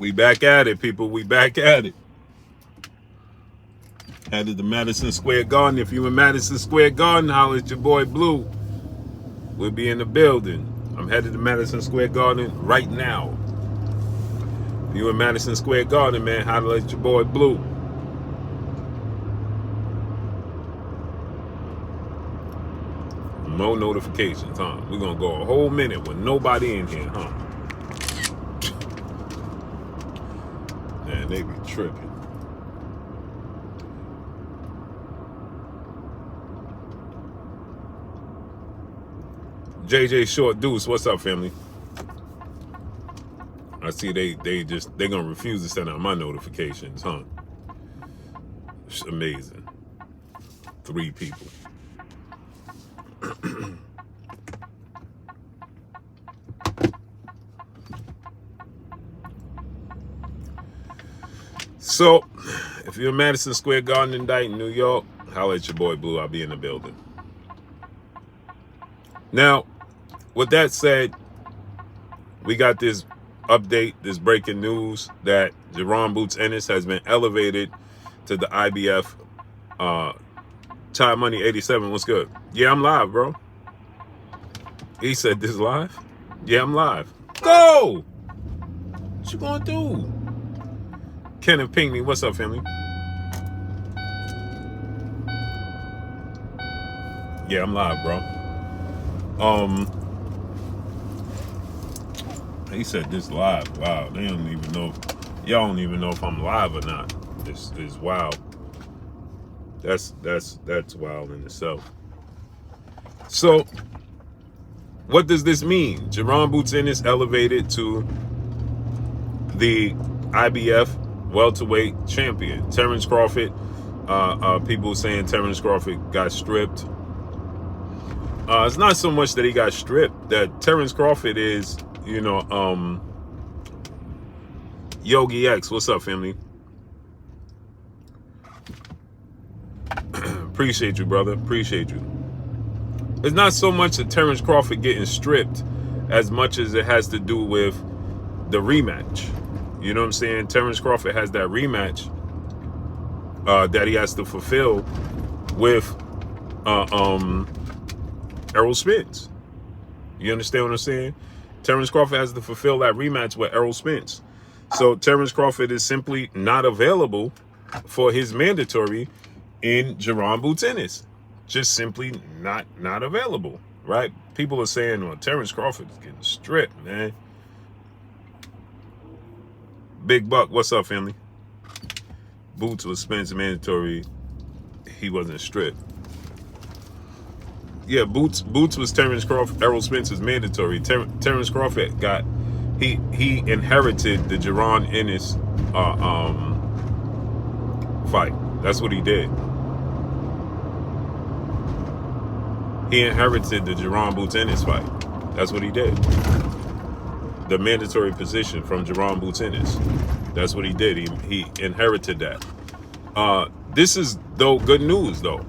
We back at it, people. We back at it. Headed to Madison Square Garden. If you in Madison Square Garden, holler at your boy Blue. We'll be in the building. I'm headed to Madison Square Garden right now. If you in Madison Square Garden, man, holler at your boy Blue. No notifications, huh? We're gonna go a whole minute with nobody in here, huh? Man, they be tripping. JJ Short Deuce, what's up, family? I see they gonna refuse to send out my notifications, huh? It's amazing. 3 people. So, if you're in Madison Square Garden in Dayton, New York, holler at your boy Blue. I'll be in the building. Now, with that said, we got this update, this breaking news that Jaron Boots Ennis has been elevated to the IBF Chai Money 87. What's good? Yeah, I'm live, bro. He said this live? Yeah, I'm live. Go! What you gonna do? Kenneth Pinckney, what's up, family? Yeah, I'm live, bro. He said this live. Wow, they don't even know. Y'all don't even know if I'm live or not. This is wild. That's wild in itself. So, what does this mean? Jaron Boots Ennis elevated to the IBF welterweight champion. Terrence Crawford. People saying Terrence Crawford got stripped. It's not so much that he got stripped. That Terrence Crawford is, you know, Yogi X. What's up, family? Appreciate you, brother. Appreciate you. It's not so much that Terrence Crawford getting stripped as much as it has to do with the rematch. You know what I'm saying? Terrence Crawford has that rematch that he has to fulfill with Errol Spence. You understand what I'm saying? Terrence Crawford has to fulfill that rematch with Errol Spence. So Terrence Crawford is simply not available for his mandatory in Jaron Boots Ennis. Just simply not available, right? People are saying, well, Terrence Crawford is getting stripped, man. Big Buck, what's up, family? Boots was Spence mandatory. He wasn't stripped. Yeah, Boots was Terrence Crawford. Errol Spence's mandatory. Terrence Crawford got he inherited the Jaron Ennis fight. That's what he did. He inherited the Jaron Boots Ennis fight. That's what he did. The mandatory position from Jaron Boots Ennis. That's what he did. He inherited that. This is though good news though.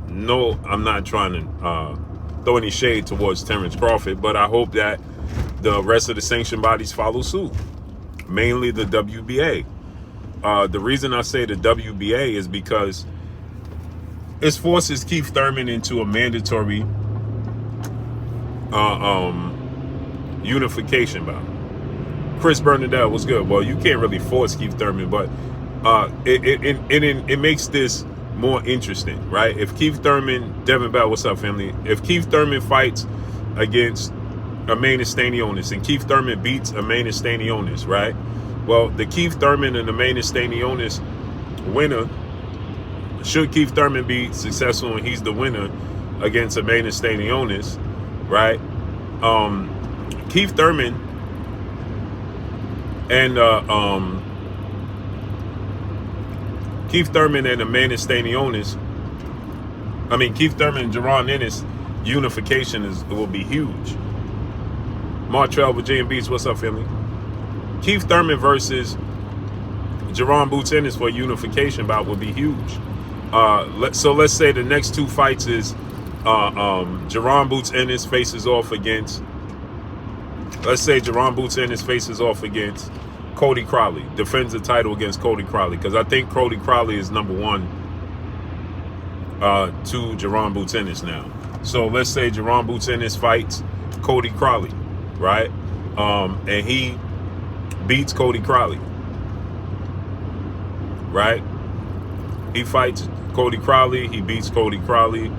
No, I'm not trying to throw any shade towards Terrence Crawford, but I hope that the rest of the sanctioned bodies follow suit, mainly the WBA. The reason I say the WBA is because it forces Keith Thurman into a mandatory unification bout. Chris Bernadette was good. Well, you can't really force Keith Thurman, but it makes this more interesting, right? If Keith Thurman, Devin Bell, what's up, family? If Keith Thurman fights against Ennis Stanionis and Keith Thurman beats Ennis Stanionis, right? Well, the Keith Thurman and Ennis Stanionis winner, should Keith Thurman be successful and he's the winner against Ennis Stanionis, right? Keith Thurman and Keith Thurman and Ennis Stanionis, Keith Thurman and Jaron Ennis unification will be huge. Martrell, Virginia Beach, what's up, family? Keith Thurman versus Jaron Boots Ennis for unification bout would be huge. So let's say the next 2 fights is Jaron Boots Ennis faces off against, let's say Jaron Boots Ennis faces off against Cody Crowley, defends the title against Cody Crowley, because I think Cody Crowley is number one to Jaron Boots Ennis now. So let's say Jaron Boots Ennis fights Cody Crowley, right? And he beats Cody Crowley, right? He fights Cody Crowley, he beats Cody Crowley.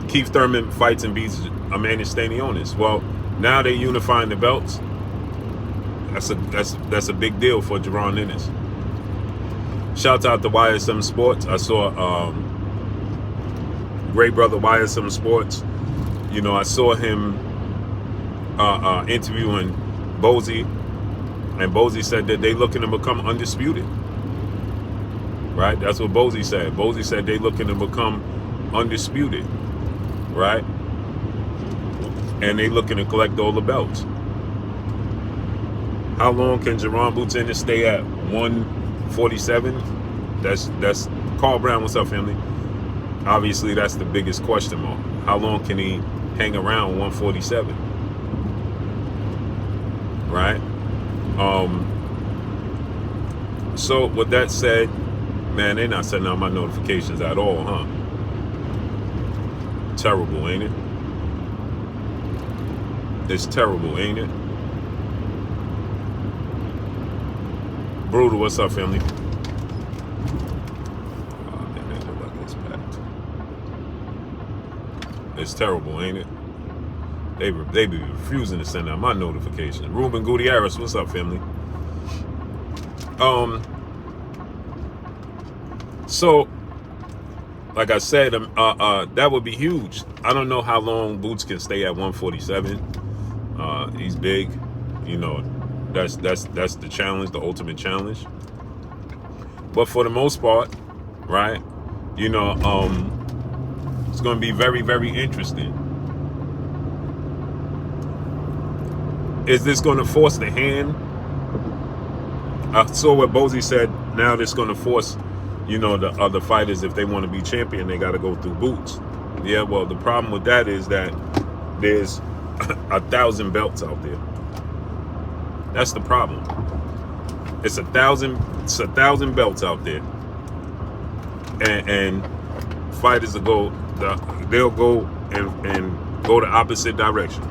Keith Thurman fights and beats Amanda Stanionis. Well, now they're unifying the belts. That's a big deal for Jaron Ennis. Shout out to YSM Sports. I saw great brother YSM Sports. You know, I saw him interviewing Bozy, and Bozy said that they looking to become undisputed. Right? That's what Bozy said. Bozy said they looking to become undisputed. Right? And they looking to collect all the belts. How long can Jaron Boots Ennis stay at 147? That's Carl Brown. What's up, family? Obviously, that's the biggest question mark. How long can he hang around 147? Right? So with that said, man, they're not sending out my notifications at all, huh? Terrible, ain't it? It's terrible, ain't it? Brutal, what's up, family? Oh, man, that look like it's packed. It's terrible, ain't it? They be refusing to send out my notifications. Ruben Gutierrez, what's up, family? So, like I said, that would be huge. I don't know how long Boots can stay at 147. He's big, you know. That's the challenge, the ultimate challenge. But for the most part, right? You know, it's going to be very, very interesting. Is this going to force the hand? I saw what Bozy said. Now this going to force, you know, the other fighters, if they want to be champion, they got to go through Boots. Yeah, well, the problem with that is that there's 1,000 belts out there. That's the problem. It's 1,000 belts out there, and fighters will they'll go and go the opposite direction.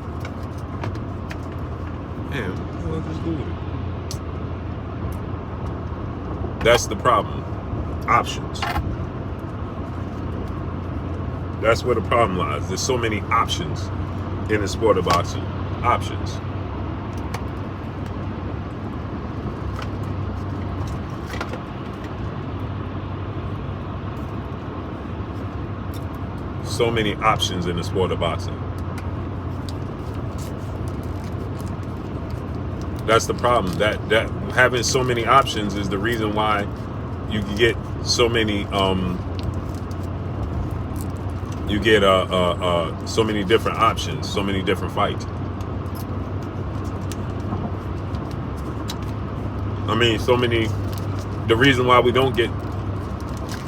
Man, what the hell just do with it? That's the problem. Options. That's where the problem lies. There's so many options in the sport of boxing. Options. So many options in the sport of boxing. That's the problem. That having so many options is the reason why you can get so many you get so many different options, so many different fights. I mean, so many. The reason why we don't get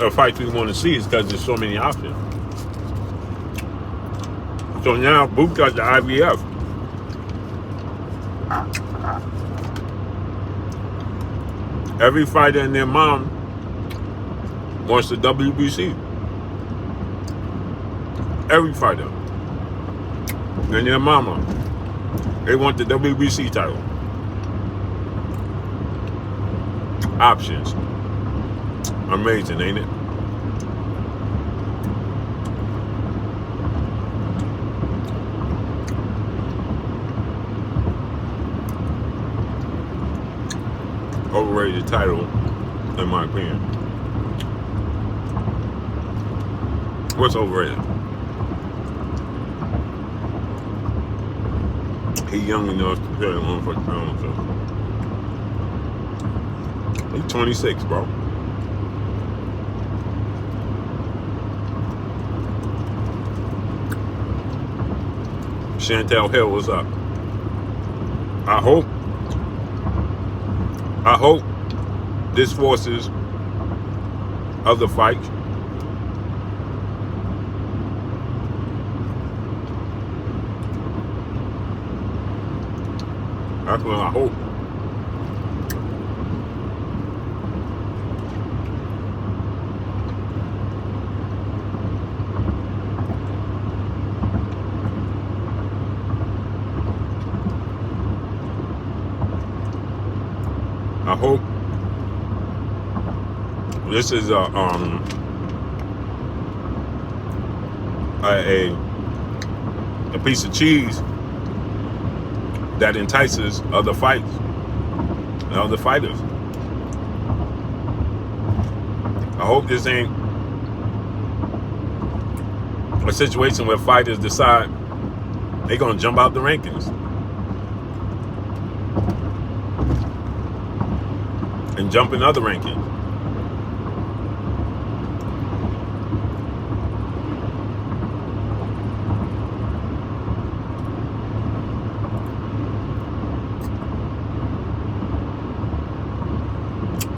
a fight we want to see is because there's so many options. So now Boot got the IVF. Every fighter and their mom wants the WBC. Every fighter and their mama, they want the WBC title. Options. Amazing, ain't it? Overrated title, in my opinion. What's overrated? He young enough to play on for the pound, so he's 26, bro. Chantel Hill, what's up? I hope this forces other fights That's what I hope. I hope this is a piece of cheese that entices other fights and other fighters. I hope this ain't a situation where fighters decide they're gonna jump out the rankings and jump in other rankings.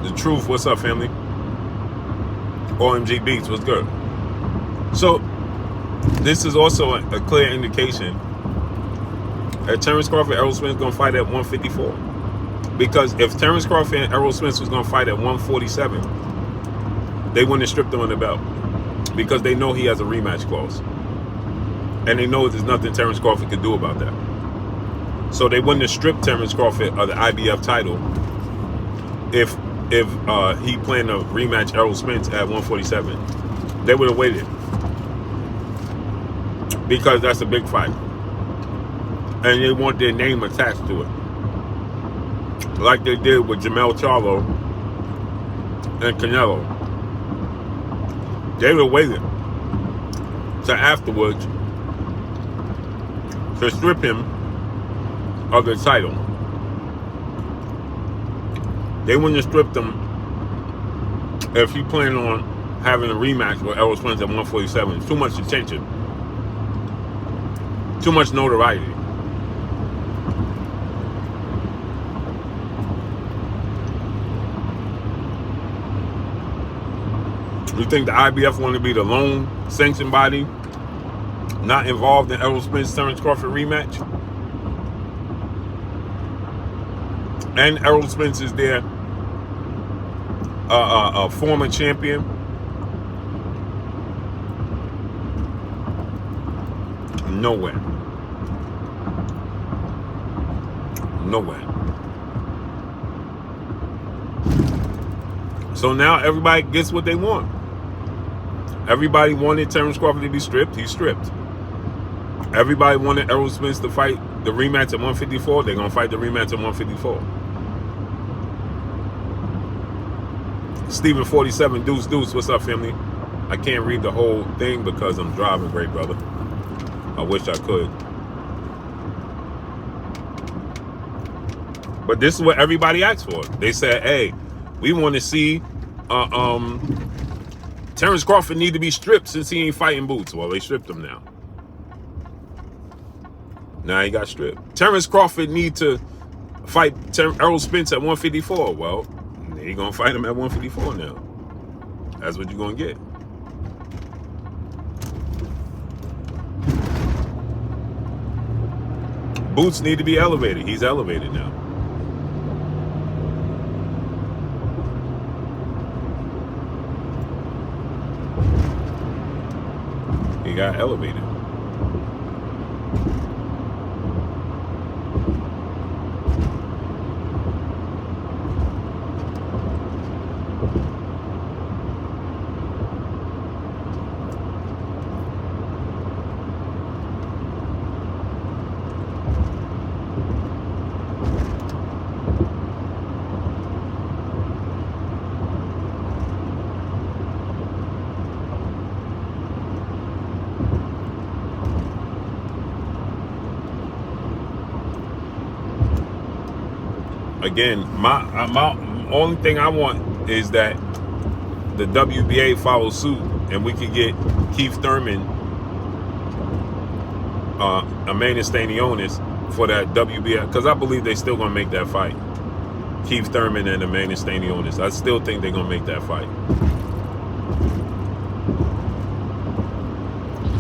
The Truth, what's up, family? OMG Beats, what's good? So this is also a clear indication that Terrence Crawford and Errol Spence is gonna fight at 154. Because if Terrence Crawford and Errol Spence was going to fight at 147, they wouldn't have stripped him on the belt. Because they know he has a rematch clause. And they know there's nothing Terrence Crawford could do about that. So they wouldn't have stripped Terrence Crawford of the IBF title if he planned to rematch Errol Spence at 147. They would have waited. Because that's a big fight. And they want their name attached to it. Like they did with Jamel Charlo and Canelo. They would have waited to afterwards to strip him of the title. They wouldn't have stripped him if he planned on having a rematch with Errol Spence at 147. Too much attention. Too much notoriety. You think the IBF want to be the lone sanctioned body not involved in Errol Spence Terrence Crawford rematch? And Errol Spence is their former champion. Nowhere. Nowhere. So now everybody gets what they want. Everybody wanted Terrence Crawford to be stripped. He's stripped. Everybody wanted Errol Spence to fight the rematch at 154. They're going to fight the rematch at 154. Stephen 47 Deuce, what's up, family? I can't read the whole thing because I'm driving, great brother. I wish I could. But this is what everybody asked for. They said, hey, we want to see Terrence Crawford need to be stripped since he ain't fighting Boots. Well, they stripped him now. Now he got stripped. Terrence Crawford need to fight Errol Spence at 154. Well, they gonna fight him at 154 now. That's what you're gonna get. Boots need to be elevated. He's elevated now. He got elevated. Again, my only thing I want is that the WBA follows suit and we could get Keith Thurman, Amanda Stanionis for that WBA, because I believe they still gonna make that fight. Keith Thurman and Amanda Stanionis. I still think they're gonna make that fight.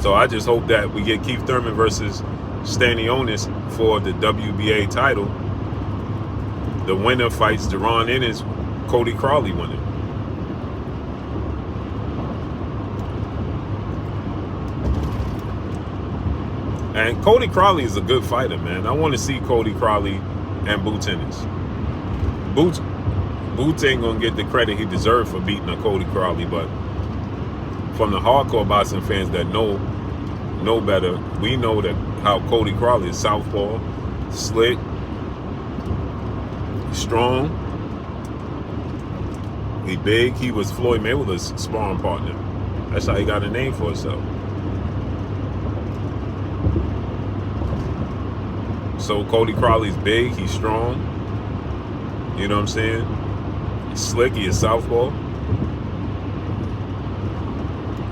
So I just hope that we get Keith Thurman versus Stanionis for the WBA title. The winner fights Jaron Ennis, Cody Crawley winner. And Cody Crawley is a good fighter, man. I want to see Cody Crawley and Boots Ennis. Boots ain't gonna get the credit he deserved for beating a Cody Crawley, but from the hardcore boxing fans that know better, we know that how Cody Crawley is southpaw, slick, strong. He big. He was Floyd Mayweather's sparring partner. That's how he got a name for himself. So Cody Crawley's big, he's strong. You know what I'm saying? He's slick, he is southpaw.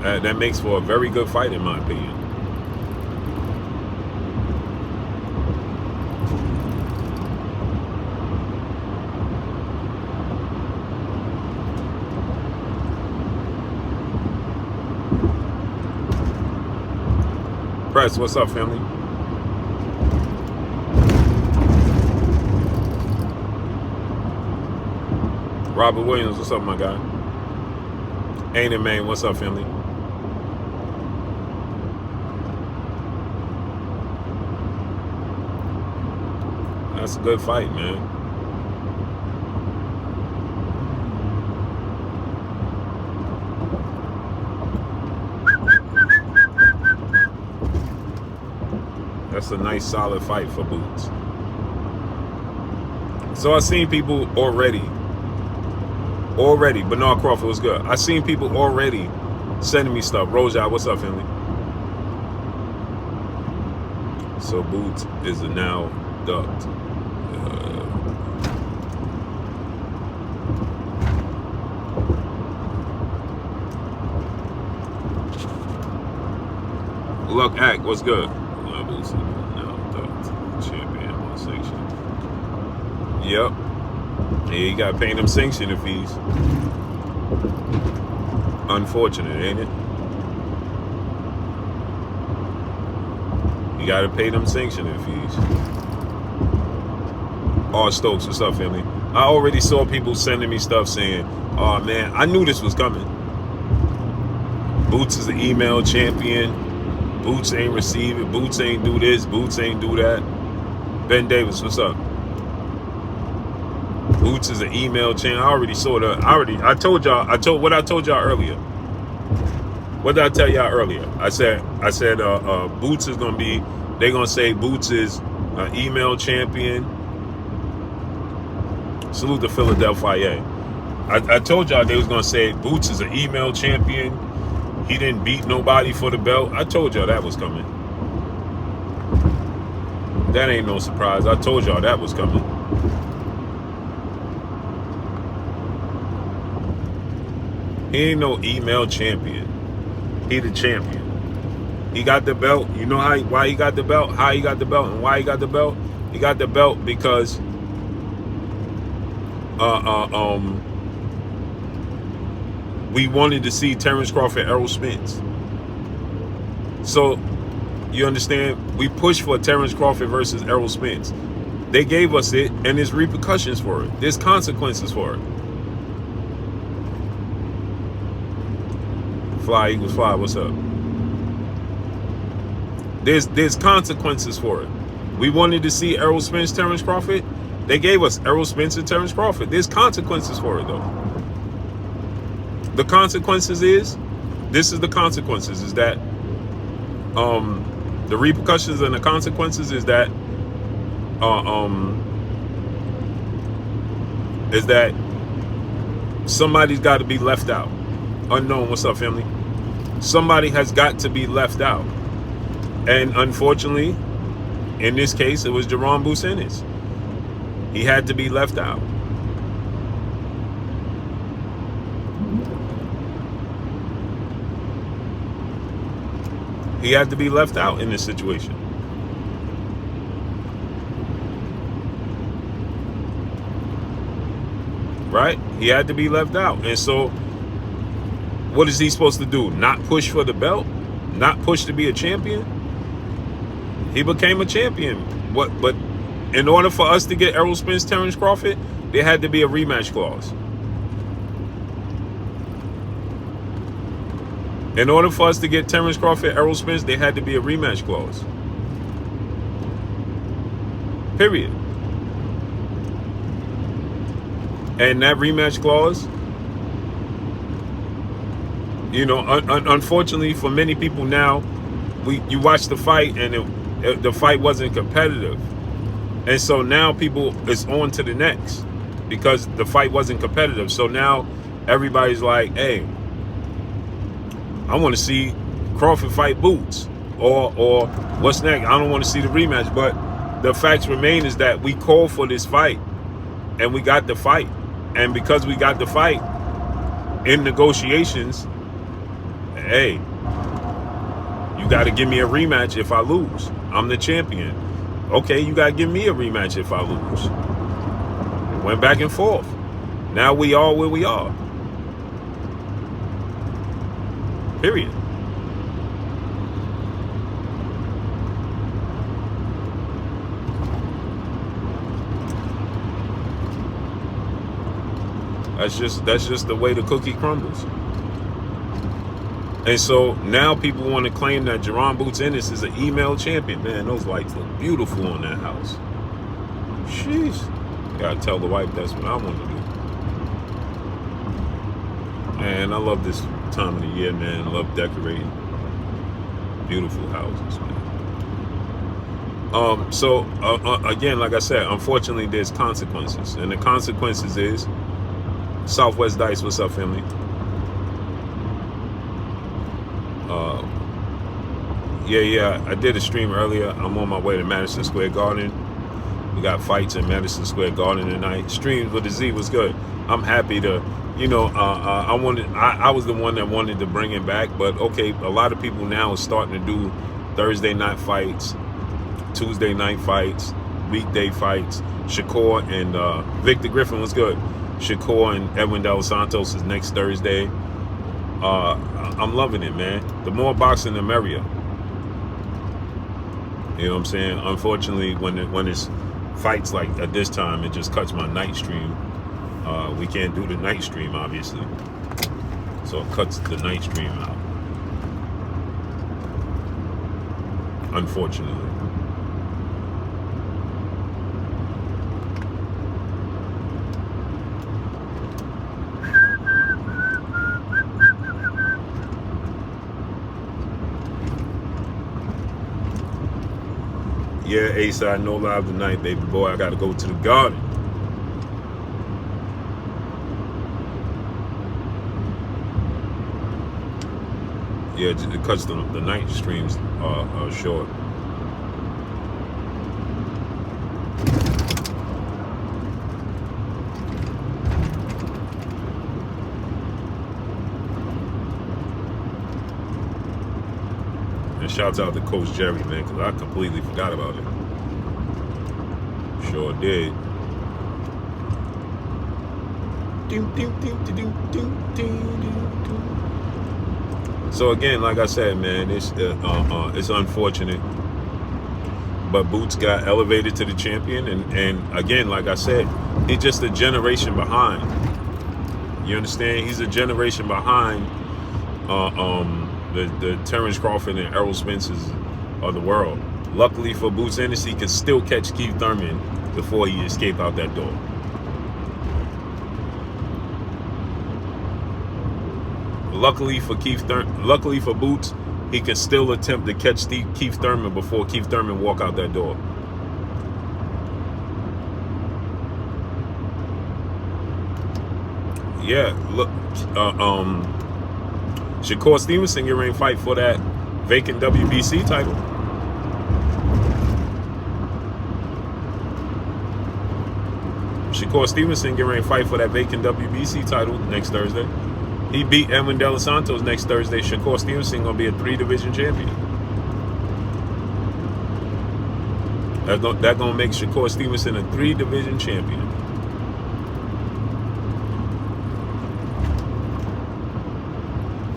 That makes for a very good fight in my opinion. Press, what's up, family? Robert Williams, what's up, my guy? Ain't it, man? What's up, family? That's a good fight, man. That's a nice, solid fight for Boots. So I've seen people already, Bernard Crawford was good. I've seen people already sending me stuff. Rojai, what's up, family? So Boots is now ducked. Luck Act, what's good? Boots is now ducked. Champion on sanction. Yep. Yeah, you gotta pay them sanctioning fees. Unfortunate, ain't it? You gotta pay them sanctioning fees. Oh, Stokes, what's up, family? I already saw people sending me stuff saying, oh man, I knew this was coming. Boots is an email champion. Boots ain't receive it. Boots ain't do this. Boots ain't do that. Ben Davis, what's up? Boots is an email chain. I already saw that. I told y'all earlier. What did I tell y'all earlier? I said Boots is gonna be, they're gonna say Boots is an email champion. Salute to Philadelphia. I told y'all they was gonna say Boots is an email champion. He didn't beat nobody for the belt. I told y'all that was coming. That ain't no surprise. I told y'all that was coming. He ain't no email champion. He the champion. He got the belt. You know why he got the belt? How he got the belt and why he got the belt? He got the belt because we wanted to see Terrence Crawford, Errol Spence. So you understand? We pushed for Terrence Crawford versus Errol Spence. They gave us it, and there's repercussions for it. There's consequences for it. Fly Eagles Fly, what's up? There's consequences for it. We wanted to see Errol Spence, Terrence Crawford. They gave us Errol Spence and Terrence Crawford. There's consequences for it, though. The consequences is, this is the consequences, is that the repercussions and the consequences is that somebody's got to be left out. Unknown, what's up, family? Somebody has got to be left out. And unfortunately, in this case, it was Jaron Boots Ennis. He had to be left out. He had to be left out in this situation. Right? He had to be left out. And so, what is he supposed to do? Not push for the belt? Not push to be a champion? He became a champion. But In order for us to get Errol Spence, Terrence Crawford, there had to be a rematch clause. In order for us to get Terrence Crawford, Errol Spence, there had to be a rematch clause. Period. And that rematch clause, you know, unfortunately for many people now, you watch the fight and the fight wasn't competitive. And so now people, it's on to the next because the fight wasn't competitive. So now everybody's like, hey, I want to see Crawford fight Boots, or what's next? I don't want to see the rematch. But the facts remain is that we called for this fight and we got the fight. And because we got the fight in negotiations, hey, you got to give me a rematch if I lose. I'm the champion. Okay, you got to give me a rematch if I lose. Went back and forth. Now we are where we are. Period. That's just the way the cookie crumbles. And so now people want to claim that Jaron Boots Ennis is an email champion. Man, those lights look beautiful on that house. Sheesh. Gotta tell the wife that's what I want to do. Man, I love this time of the year, man. I love decorating. Beautiful houses, man. Again, like I said, unfortunately, there's consequences. And the consequences is Southwest Dice, what's up, family? Yeah, I did a stream earlier. I'm on my way to Madison Square Garden. We got fights in Madison Square Garden tonight. Streams with the Z was good. I'm happy to, you know, I was the one that wanted to bring it back, but okay, a lot of people now are starting to do Thursday night fights, Tuesday night fights, weekday fights. Shakur and Victor Griffin was good. Shakur and Edwin De Los Santos is next Thursday. I'm loving it, man. The more boxing, the merrier. You know what I'm saying? Unfortunately, when it's fights like at this time, it just cuts my night stream. We can't do the night stream, obviously. So it cuts the night stream out. Unfortunately. Yeah, A-side, no live tonight, baby boy. I got to go to the garden. Yeah, it cuts the night streams short. And shouts out to Coach Jerry, man, because I completely forgot about it. Sure did. So again, like I said, man, it's unfortunate, but Boots got elevated to the champion, and again, like I said, he's just a generation behind. You understand? He's a generation behind the Terrence Crawford and Errol Spences of the world. Luckily for Boots Ennis, he could still catch Keith Thurman before he escaped out that door. Luckily for Boots, he can still attempt to catch Keith Thurman before Keith Thurman walk out that door. Yeah, look, Shakur Stevenson getting ready to fight for that vacant WBC title. Shakur Stevenson getting ready to fight for that vacant WBC title next Thursday. He beat Edwin De Los Santos next Thursday. Shakur Stevenson gonna be a 3-division champion. That gonna make Shakur Stevenson a 3-division champion.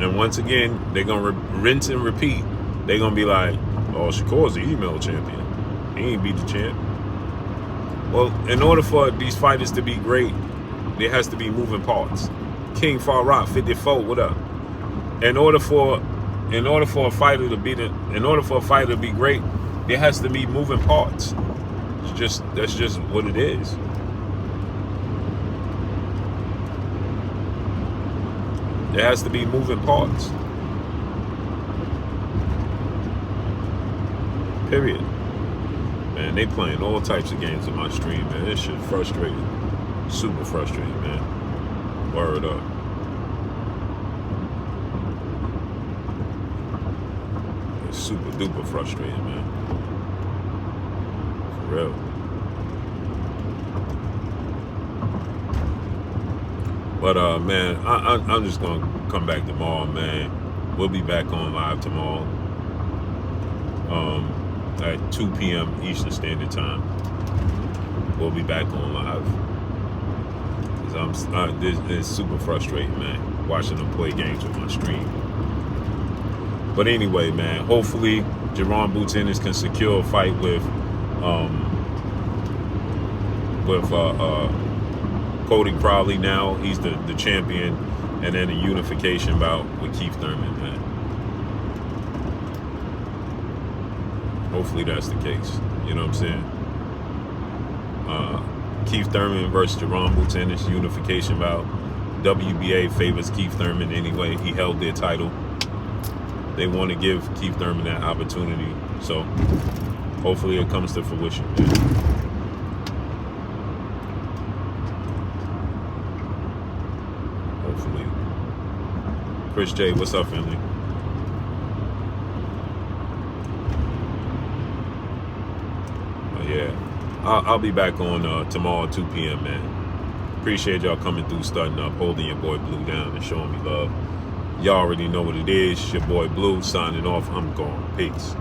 And once again, they're gonna rinse and repeat. They're gonna be like, "Oh, Shakur's the email champion. He ain't beat the champ." Well, in order for these fighters to be great, there has to be moving parts. King Far Rock 54, what up? In order for a fighter to be great, there has to be moving parts. That's just what it is. There has to be moving parts. Period. Man, they playing all types of games on my stream, man. This shit frustrating. Super frustrating, man. Word up. It's super duper frustrating, man. For real. But man, I'm just gonna come back tomorrow, man. We'll be back on live tomorrow. At 2 p.m. Eastern Standard Time. We'll be back on live. Cause it's super frustrating, man, watching them play games with my stream. But anyway, man, hopefully Jaron Boots Ennis can secure a fight with Cody Crowley. Now he's the champion, and then a unification bout with Keith Thurman, man. Hopefully that's the case. You know what I'm saying? Keith Thurman versus Jaron Boots Ennis, unification bout. WBA favors Keith Thurman anyway. He held their title. They want to give Keith Thurman that opportunity. So hopefully it comes to fruition, man. Hopefully. Chris J, what's up, family? Yeah, I'll be back on tomorrow at 2 p.m., man. Appreciate y'all coming through, starting up, holding your boy Blue down, and showing me love. Y'all already know what it is. Your boy Blue signing off. I'm gone. Peace.